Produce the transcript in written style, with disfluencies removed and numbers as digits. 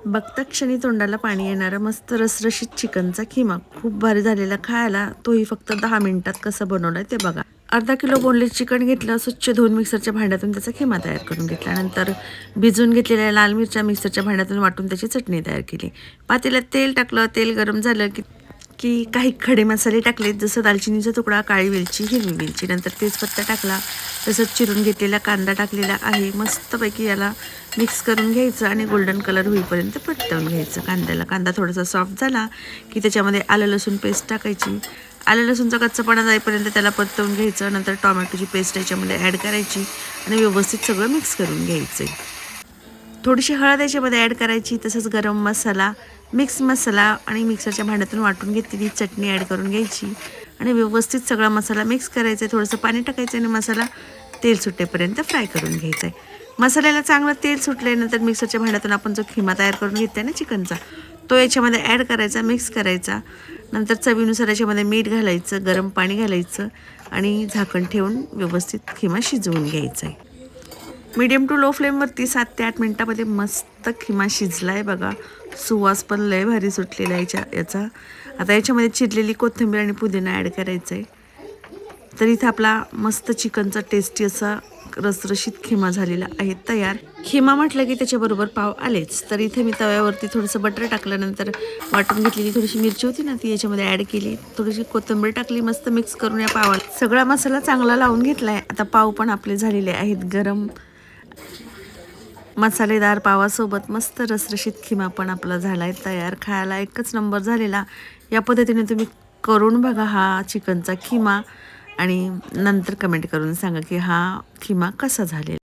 बघता क्षणी तोंडाला पाणी येणारा मस्त रसरशीत चिकनचा खिमा खूप भारी झालेला खायला. तोही फक्त 10 मिनिटात कसं बनवलाय ते बघा. अर्धा किलो बोनलेस चिकन घेतलं, स्वच्छ धुवून मिक्सरच्या भांड्यातून त्याचा खिमा तयार करून घेतला. नंतर भिजून घेतलेल्या लाल मिरच्या मिक्सरच्या भांड्यातून वाटून त्याची चटणी तयार केली. पातेल्यात तेल टाकलं. तेल गरम झालं की काही खडे मसाले टाकले, जसं दालचिनीचा तुकडा, काळी वेलची, हिरवी वेलची. नंतर तेजपत्ता टाकला. तसंच चिरून घेतलेला कांदा टाकलेला आहे. मस्तपैकी याला मिक्स करून घ्यायचं आणि गोल्डन कलर होईपर्यंत परतवून घ्यायचं कांद्याला. कांदा थोडासा सॉफ्ट झाला की त्याच्यामध्ये आलं लसूण पेस्ट टाकायची. आलं लसूणचा कच्चापणा जाईपर्यंत त्याला परतवून घ्यायचं. नंतर टोमॅटोची पेस्ट याच्यामध्ये ॲड करायची आणि व्यवस्थित सगळं मिक्स करून घ्यायचं. थोडीशी हळद याच्यामध्ये ॲड करायची. तसंच गरम मसाला, मिक्स मसाला आणि मिक्सरच्या भांड्यातून वाटून घेतलेली चटणी ॲड करून घ्यायची आणि व्यवस्थित सगळा मसाला मिक्स करायचा आहे. थोडंसं पाणी टाकायचं आणि मसाला तेल सुटेपर्यंत फ्राय करून घ्यायचा आहे. मसाल्याला चांगलं तेल सुटल्यानंतर मिक्सरच्या भांड्यातून आपण जो खिमा तयार करून घेतला ना चिकनचा, तो याच्यामध्ये ॲड करायचा, मिक्स करायचा. नंतर चवीनुसार याच्यामध्ये मीठ घालायचं, गरम पाणी घालायचं आणि झाकण ठेवून व्यवस्थित खिमा शिजवून घ्यायचा आहे. मीडियम टू लो फ्लेमवरती 7 ते 8 मिनटामध्ये मस्त खिमा शिजला आहे बघा. सुवास पण लय भारी सुटलेला आहे याचा. आता याच्यामध्ये चिरलेली कोथिंबीर आणि पुदिना ॲड करायचं आहे. तर इथं आपला मस्त चिकनचा टेस्टी असा रसरशीत खिमा झालेला आहे तयार. खिमा म्हटलं की त्याच्याबरोबर पाव आलेच. तर इथे मी तव्यावरती थोडंसं बटर टाकल्यानंतर वाटून घेतलेली थोडीशी मिरची होती ना, ती याच्यामध्ये ॲड केली. थोडीशी कोथिंबीर टाकली. मस्त मिक्स करून या पावाला सगळा मसाला चांगला लावून घेतला आहे. आता पाव पण आपले झालेले आहेत गरम. मसालेदार पावासोबत मस्त रसरशीत खिमा पण आपला झाला आहे तयार. खायला एकच नंबर झालेला. या पद्धतीने तुम्ही करून बघा हा चिकनचा खिमा आणि नंतर कमेंट करून सांगा की हा खिमा कसा झालेला.